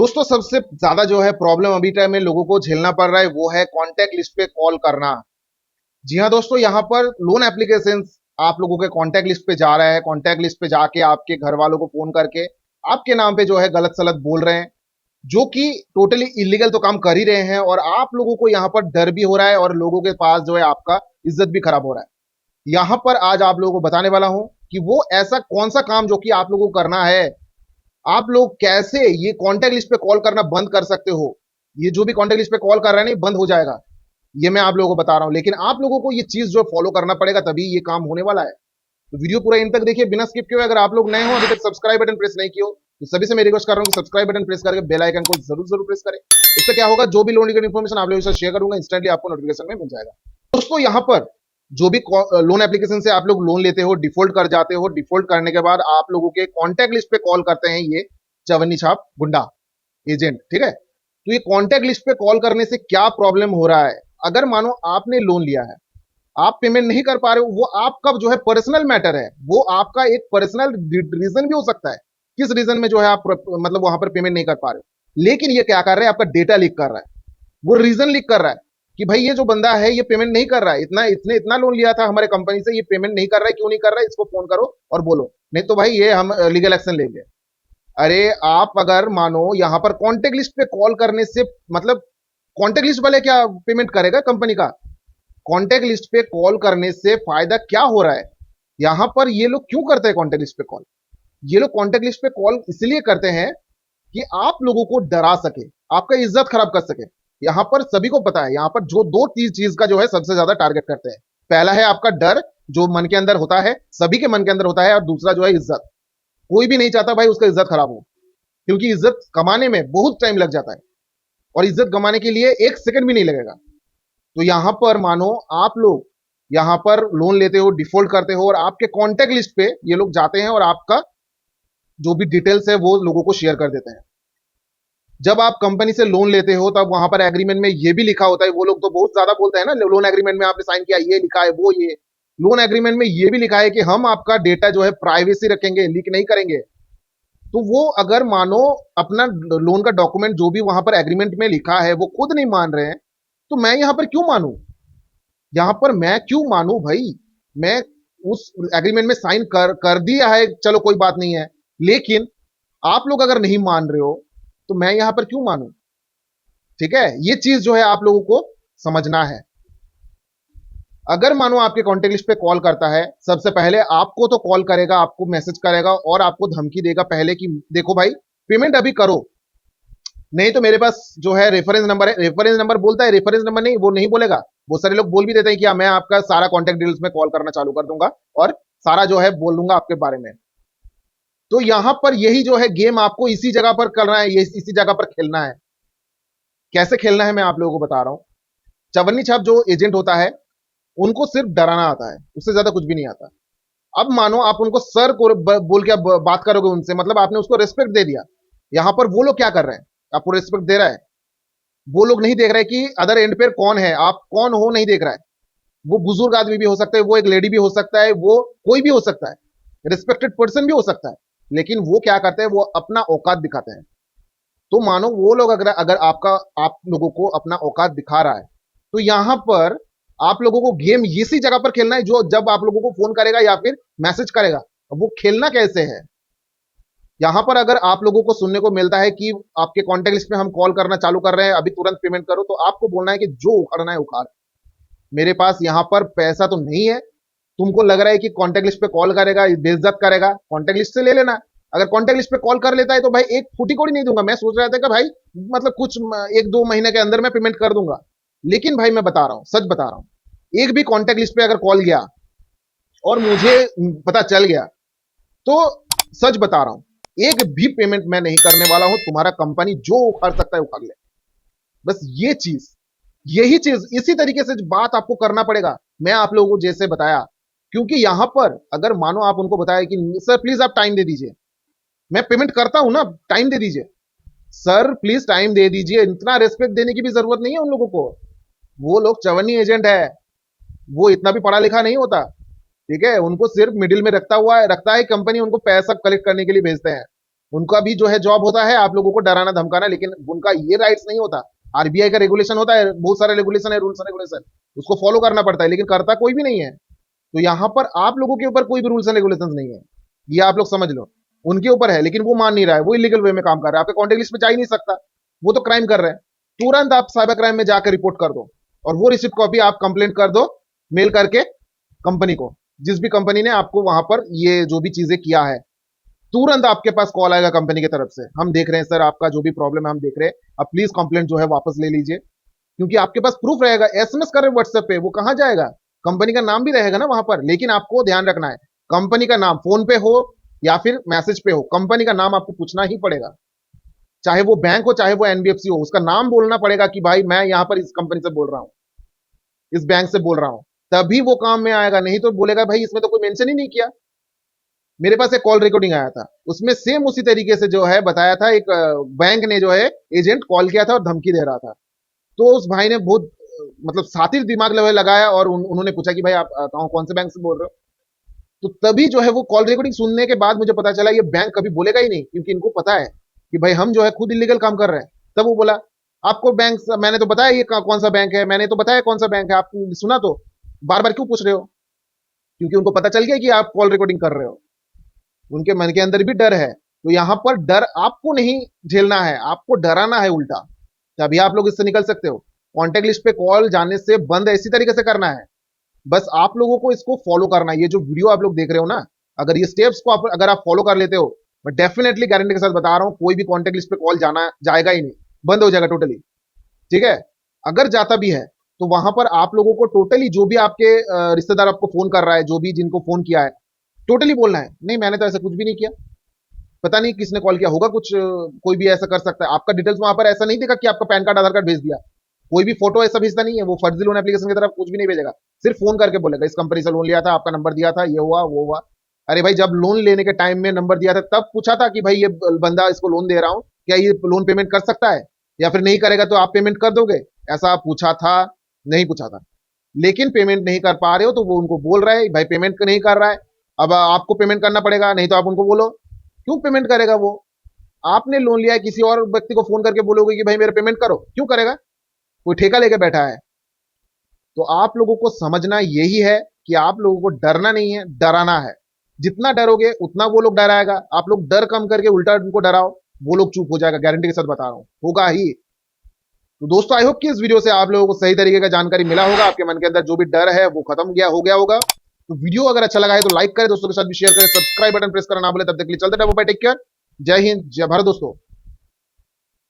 दोस्तों सबसे ज्यादा जो है प्रॉब्लम अभी टाइम में लोगों को झेलना पड़ रहा है वो है कॉन्टैक्ट लिस्ट पे कॉल करना। जी हाँ दोस्तों, यहाँ पर लोन एप्लीकेशन आप लोगों के कॉन्टैक्ट लिस्ट पे जा रहा है। कॉन्टैक्ट लिस्ट पे जाके आपके घर वालों को फोन करके आपके नाम पे जो है गलत सलत बोल रहे हैं, जो कि टोटली इलीगल तो काम कर ही रहे हैं। और आप लोगों को यहाँ पर डर भी हो रहा है और लोगों के पास जो है आपका इज्जत भी खराब हो रहा है। यहाँ पर आज आप लोगों को बताने वाला हूं कि वो ऐसा कौन सा काम जो कि आप लोगों को करना है, आप लोग कैसे ये कॉन्टैक्ट लिस्ट पे कॉल करना बंद कर सकते हो। ये जो भी कॉन्टैक्ट लिस्ट पे कॉल कर रहा है नहीं, बंद हो जाएगा। ये मैं आप लोगों को बता रहा हूं, लेकिन आप लोगों को ये चीज जो फॉलो करना पड़ेगा, तभी ये काम होने वाला है। तो वीडियो पूरा इन तक देखिए, बिना स्किप किए। अगर आप लोग नए हो, अभी तक सब्सक्राइब बटन प्रेस नहीं किया हो, तो सभी से मैं रिक्वेस्ट कर रहा हूँ कि सब्सक्राइब बटन प्रेस करके बेल आइकन को जरूर जरूर प्रेस करें। इससे क्या होगा, जो भी लोन रिलेटेड इन्फॉर्मेशन आप लोगों के साथ शेयर करूंगा, इंस्टेंटली आपको नोटिफिकेशन में मिल जाएगा। दोस्तों यहाँ पर जो भी लोन एप्लीकेशन से आप लोग लोन लेते हो, डिफॉल्ट कर जाते हो, डिफॉल्ट करने के बाद आप लोगों के कॉन्टैक्ट लिस्ट पे कॉल करते हैं ये चवन्नी छाप गुंडा एजेंट, ठीक है। तो ये कॉन्टैक्ट लिस्ट पे कॉल करने से क्या प्रॉब्लम हो रहा है, अगर मानो आपने लोन लिया है, आप पेमेंट नहीं कर पा रहे हो, वो आपका जो है पर्सनल मैटर है, वो आपका एक पर्सनल रीजन भी हो सकता है किस रीजन में जो है आप मतलब वहां पर पेमेंट नहीं कर पा रहे हो। लेकिन ये क्या कर रहा है, आपका डेटा लीक कर रहा है, वो रीजन लीक कर रहा है कि भाई ये जो बंदा है ये पेमेंट नहीं कर रहा है, इतना लोन लिया था हमारे कंपनी से, ये पेमेंट नहीं कर रहा है, क्यों नहीं कर रहा है, इसको फोन करो और बोलो, नहीं तो भाई ये हम लीगल एक्शन लेंगे। अरे आप अगर मानो यहाँ पर कॉन्टेक्ट लिस्ट पे कॉल करने से मतलब कॉन्टेक्ट लिस्ट वाले क्या पेमेंट करेगा कंपनी का? कॉन्टेक्ट लिस्ट पे कॉल करने से फायदा क्या हो रहा है? यहां पर ये लोग क्यों करते हैं कॉन्टेक्ट लिस्ट पे कॉल? ये लोग कॉन्टेक्ट लिस्ट पे कॉल इसलिए करते हैं कि आप लोगों को डरा सके, आपका इज्जत खराब कर सके। यहां पर सभी को पता है, यहां पर जो दो तीन चीज का जो है सबसे ज्यादा टारगेट करते हैं। पहला है आपका डर, जो मन के अंदर होता है, सभी के मन के अंदर होता है। और दूसरा जो है इज्जत। कोई भी नहीं चाहता भाई उसका इज्जत खराब हो, क्योंकि इज्जत कमाने में बहुत टाइम लग जाता है और इज्जत कमाने के लिए एक सेकंड भी नहीं लगेगा। तो यहां पर मानो आप लोग यहां पर लोन लेते हो, डिफॉल्ट करते हो, और आपके कॉन्टैक्ट लिस्ट पे ये लोग जाते हैं और आपका जो भी डिटेल्स है वो लोगों को शेयर कर देते हैं। जब आप कंपनी से लोन लेते हो तब वहां पर एग्रीमेंट में ये भी लिखा होता है, वो लोग तो बहुत ज्यादा बोलते हैं ना, लोन एग्रीमेंट में आपने साइन किया, ये लिखा है वो ये लोन एग्रीमेंट में ये भी लिखा है कि हम आपका डेटा जो है प्राइवेसी रखेंगे, लीक नहीं करेंगे। तो वो अगर मानो अपना लोन का डॉक्यूमेंट जो भी वहां पर एग्रीमेंट में लिखा है वो खुद नहीं मान रहे हैं, तो मैं यहां पर क्यों मानू? यहां पर मैं क्यों मानू भाई? मैं उस एग्रीमेंट में साइन कर दिया है, चलो कोई बात नहीं है, लेकिन आप लोग अगर नहीं मान रहे हो तो मैं यहां पर क्यों मानू? ठीक है, ये चीज जो है आप लोगों को समझना है। अगर मानो आपके कॉन्टेक्ट लिस्ट पे कॉल करता है, सबसे पहले आपको तो कॉल करेगा, आपको मैसेज करेगा और आपको धमकी देगा पहले कि देखो भाई पेमेंट अभी करो, नहीं तो मेरे पास जो है रेफरेंस नंबर है। रेफरेंस नंबर बोलता है, रेफरेंस नंबर नहीं, वो नहीं बोलेगा। बहुत सारे लोग बोल भी देते हैं कि हाँ, मैं आपका सारा कॉन्टेक्ट डिटेल्स में कॉल करना चालू कर दूंगा और सारा जो है बोल दूंगा आपके बारे में। तो यहां पर यही जो है गेम आपको इसी जगह पर करना है, ये इसी जगह पर खेलना है। कैसे खेलना है मैं आप लोगों को बता रहा हूं। चवन्नी छाप जो एजेंट होता है, उनको सिर्फ डराना आता है, उससे ज्यादा कुछ भी नहीं आता। अब मानो आप उनको सर को बोल के बात करोगे उनसे, मतलब आपने उसको रिस्पेक्ट दे दिया। यहां पर वो लोग क्या कर रहे हैं, आपको रिस्पेक्ट दे रहा है, वो लोग नहीं देख रहे कि अदर एंड पे कौन है, आप कौन हो, नहीं देख रहा है। वो बुजुर्ग आदमी भी हो सकता है, वो एक लेडी भी हो सकता है, वो कोई भी हो सकता है, रिस्पेक्टेड पर्सन भी हो सकता है। लेकिन वो क्या करते हैं, वो अपना औकात दिखाते हैं। तो मानो वो लोग अगर अगर आपका आप लोगों को अपना औकात दिखा रहा है, तो यहां पर आप लोगों को गेम इसी जगह पर खेलना है, जो जब आप लोगों को फोन करेगा या फिर मैसेज करेगा। वो खेलना कैसे है, यहां पर अगर आप लोगों को सुनने को मिलता है कि आपके कॉन्टेक्ट लिस्ट में हम कॉल करना चालू कर रहे हैं, अभी तुरंत पेमेंट करो, तो आपको बोलना है कि जो उखाड़ना है उखाड़, मेरे पास यहां पर पैसा तो नहीं है। तुमको लग रहा है कि कॉन्टेक्ट लिस्ट पे कॉल करेगा, बेइज्जत करेगा, कॉन्टेक्ट लिस्ट से ले लेना। अगर कॉन्टेक्ट लिस्ट पे कॉल कर लेता है तो भाई एक फूटी कोड़ी नहीं दूंगा। मैं सोच रहा था कि भाई मतलब कुछ एक दो महीने के अंदर मैं पेमेंट कर दूंगा, लेकिन भाई मैं बता रहा हूं, सच बता रहा हूं, एक भी कॉन्टेक्ट लिस्ट पे अगर कॉल गया और मुझे पता चल गया, तो सच बता रहा हूं एक भी पेमेंट मैं नहीं करने वाला हूं। तुम्हारा कंपनी जो उखाड़ सकता है उखाड़ ले, बस ये चीज, यही चीज इसी तरीके से बात आपको करना पड़ेगा, मैं आप लोगों को जैसे बताया। क्योंकि यहां पर अगर मानो आप उनको बताया कि सर प्लीज आप टाइम दे दीजिए, मैं पेमेंट करता हूं ना, टाइम दे दीजिए, सर प्लीज टाइम दे दीजिए, इतना रेस्पेक्ट देने की भी जरूरत नहीं है उन लोगों को। वो लोग चवन्नी एजेंट है, वो इतना भी पढ़ा लिखा नहीं होता, ठीक है। उनको सिर्फ मिडिल में रखता है कंपनी, उनको पैसा कलेक्ट करने के लिए भेजते हैं। उनका भी जो है जॉब होता है आप लोगों को डराना धमकाना, लेकिन उनका ये राइट्स नहीं होता। आरबीआई का रेगुलेशन होता है, बहुत सारे रेगुलेशन है, रूल्स एंड रेगुलेशन, उसको फॉलो करना पड़ता है, लेकिन करता कोई भी नहीं है। तो यहाँ पर आप लोगों के ऊपर कोई भी रूल्स एंड रेगुलेशन नहीं है, ये आप लोग समझ लो। उनके ऊपर है, लेकिन वो मान नहीं रहा है, वो इलीगल वे में काम कर रहा है, आपके कॉन्टेक्ट लिस्ट में जा ही नहीं सकता, वो तो क्राइम कर रहे हैं। तुरंत आप साइबर क्राइम में जाकर रिपोर्ट कर दो, और वो रिसिप्ट कॉपी आप कंप्लेंट कर दो मेल करके कंपनी को, जिस भी कंपनी ने आपको वहां पर ये जो भी चीजें किया है। तुरंत आपके पास कॉल आएगा कंपनी की तरफ से, हम देख रहे हैं सर, आपका जो भी प्रॉब्लम है हम देख रहे हैं, अब प्लीज कंप्लेंट जो है वापस ले लीजिए, क्योंकि आपके पास प्रूफ रहेगा। एसएमएस कर रहे व्हाट्सएप पे, वो कहां जाएगा, कंपनी का नाम भी रहेगा ना वहां पर। लेकिन आपको ध्यान रखना है, कंपनी का नाम फोन पे हो या फिर मैसेज पे हो, कंपनी का नाम आपको पूछना ही पड़ेगा। चाहे वो बैंक हो चाहे वो एनबीएफसी हो, उसका नाम बोलना पड़ेगा कि भाई मैं यहां पर इस कंपनी से बोल रहा हूं, इस बैंक से बोल रहा हूं, तभी वो काम में आएगा। नहीं तो बोलेगा भाई इसमें तो कोई मेंशन ही नहीं किया। मेरे पास एक कॉल रिकॉर्डिंग आया था, उसमें सेम उसी तरीके से जो है बताया था, एक बैंक ने जो है एजेंट कॉल किया था और धमकी दे रहा था। तो उस भाई ने बहुत मतलब सातिर दिमाग लगाया, और उन्होंने पूछा कि भाई आप कौन से बैंक से बोल रहे हो। तो तभी जो है वो कॉल रिकॉर्डिंग सुनने के बाद मुझे पता चला ये बैंक कभी बोलेगा ही नहीं, क्योंकि इनको पता है कि भाई हम जो है खुद इलीगल काम कर रहे हैं। तब वो बोला आपको बैंक, मैंने तो बताया ये कौन सा बैंक है, मैंने तो बताया कौन सा बैंक है, आप सुना तो बार बार क्यों पूछ रहे हो। क्योंकि उनको पता चल गया कि आप कॉल रिकॉर्डिंग कर रहे हो, उनके मन के अंदर भी डर है। तो यहाँ पर डर आपको नहीं झेलना है, आपको डराना है उल्टा, तभी आप लोग इससे निकल सकते हो। कॉन्टेक्ट लिस्ट पे कॉल जाने से बंद इसी तरीके से करना है। बस आप लोगों को इसको फॉलो करना है। ये जो वीडियो आप लोग देख रहे हो ना, अगर ये स्टेप्स को अगर आप फॉलो कर लेते हो, मैं डेफिनेटली गारंटी के साथ बता रहा हूं कोई भी कॉन्टेक्ट लिस्ट पे कॉल जाना जाएगा ही नहीं, बंद हो जाएगा टोटली। ठीक है, अगर जाता भी है तो वहां पर आप लोगों को टोटली जो भी आपके रिश्तेदार आपको फोन कर रहा है, जो भी जिनको फोन किया है, टोटली बोलना है नहीं मैंने तो ऐसा कुछ भी नहीं किया, पता नहीं किसने कॉल किया होगा, कुछ कोई भी ऐसा कर सकता है। आपका डिटेल्स वहां पर ऐसा नहीं देखा कि आपका पैन कार्ड आधार कार्ड भेज दिया, कोई भी फोटो ऐसा भेजता नहीं है, वो फर्जी लोन एप्लीकेशन की तरफ कुछ भी नहीं भेजेगा, सिर्फ फोन करके बोलेगा इस कंपनी से लोन लिया था, आपका नंबर दिया था, ये हुआ वो हुआ। अरे भाई जब लोन लेने के टाइम में नंबर दिया था तब पूछा था कि भाई ये बंदा इसको लोन दे रहा हूँ, क्या ये लोन पेमेंट कर सकता है, या फिर नहीं करेगा तो आप पेमेंट कर दोगे, ऐसा पूछा था? नहीं पूछा था। लेकिन पेमेंट नहीं कर पा रहे हो तो वो उनको बोल रहा है भाई पेमेंट नहीं कर रहा है, अब आपको पेमेंट करना पड़ेगा, नहीं तो आप उनको बोलो। क्यों पेमेंट करेगा वो? आपने लोन लिया है, किसी और व्यक्ति को फोन करके बोलोगे कि भाई मेरा पेमेंट करो, क्यों करेगा? कोई ठेका लेके बैठा है? तो आप लोगों को समझना यही है कि आप लोगों को डरना नहीं है, डराना है। जितना डरोगे उतना वो लोग डराएगा, आप लोग डर कम करके उल्टा उनको डराओ, वो लोग चुप हो जाएगा, गारंटी के साथ बता रहा हूं, होगा ही। तो दोस्तों आई होप कि इस वीडियो से आप लोगों को सही तरीके का जानकारी मिला होगा, आपके मन के अंदर जो भी डर है वो खत्म गया हो गया होगा। तो वीडियो अगर अच्छा लगा है तो लाइक करें, दोस्तों के साथ भी शेयर करें, सब्सक्राइब बटन प्रेस करना ना भूलें। तब तक के लिए चलते रहो, बाय, टेक केयर, जय हिंद, जय भारत दोस्तों।